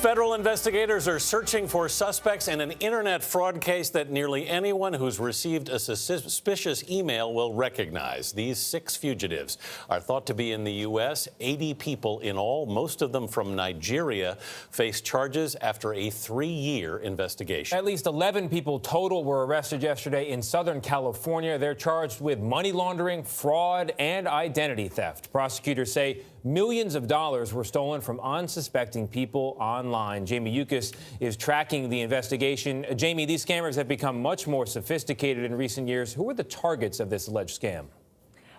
Federal investigators are searching for suspects in an internet fraud case that nearly anyone who's received a suspicious email will recognize. These 6 fugitives are thought to be in the U.S. 80 people in all, most of them from Nigeria, face charges after a 3-year investigation. At least 11 people total were arrested yesterday in Southern California. They're charged with money laundering, fraud, and identity theft. Prosecutors say millions of dollars were stolen from unsuspecting people online. Jamie Yukas is tracking the investigation. Jamie, these scammers have become much more sophisticated in recent years. Who are the targets of this alleged scam?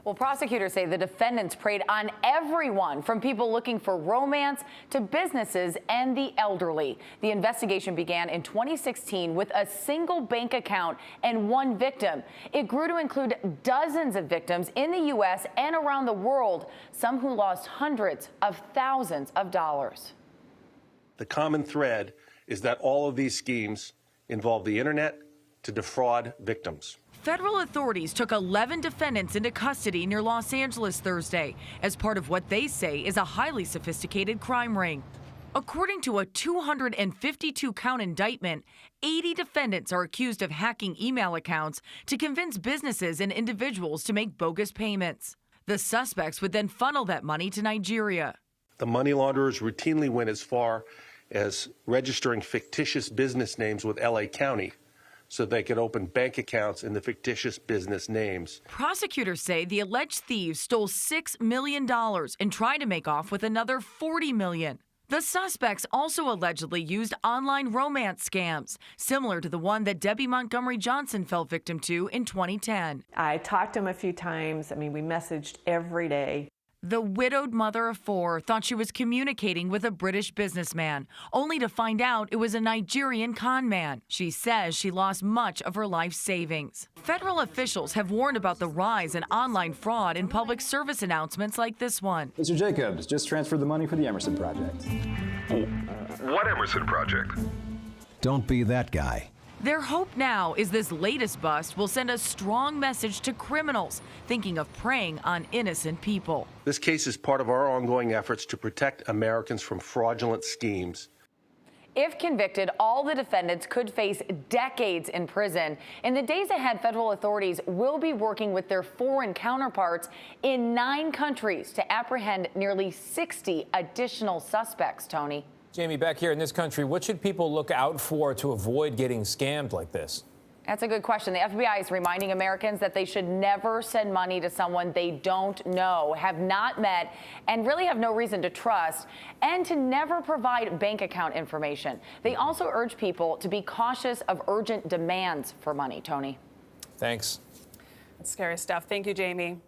Well, prosecutors say the defendants preyed on everyone, from people looking for romance to businesses and the elderly. The investigation began in 2016 with a single bank account and 1 victim. It grew to include dozens of victims in the U.S. and around the world, some who lost hundreds of thousands of dollars. The common thread is that all of these schemes involve the internet to defraud victims. Federal authorities took 11 defendants into custody near Los Angeles Thursday as part of what they say is a highly sophisticated crime ring. According to a 252-count indictment, 80 defendants are accused of hacking email accounts to convince businesses and individuals to make bogus payments. The suspects would then funnel that money to Nigeria. The money launderers routinely went as far as registering fictitious business names with LA County so they could open bank accounts in the fictitious business names. Prosecutors say the alleged thieves stole $6 million and tried to make off with another $40 million. The suspects also allegedly used online romance scams, similar to the one that Debbie Montgomery Johnson fell victim to in 2010. I talked to him a few times. We messaged every day. The widowed mother of 4 thought she was communicating with a British businessman, only to find out it was a Nigerian con man. She says she lost much of her life savings. Federal officials have warned about the rise in online fraud in public service announcements like this one. Mr. Jacobs, just transferred the money for the Emerson Project. What Emerson Project? Don't be that guy. Their hope now is this latest bust will send a strong message to criminals thinking of preying on innocent people. This case is part of our ongoing efforts to protect Americans from fraudulent schemes. If convicted, all the defendants could face decades in prison. In the days ahead, federal authorities will be working with their foreign counterparts in 9 countries to apprehend nearly 60 additional suspects, Tony. Jamie, back here in this country, what should people look out for to avoid getting scammed like this? That's a good question. The FBI is reminding Americans that they should never send money to someone they don't know, have not met, and really have no reason to trust, and to never provide bank account information. They also urge people to be cautious of urgent demands for money, Tony. Thanks. That's scary stuff. Thank you, Jamie.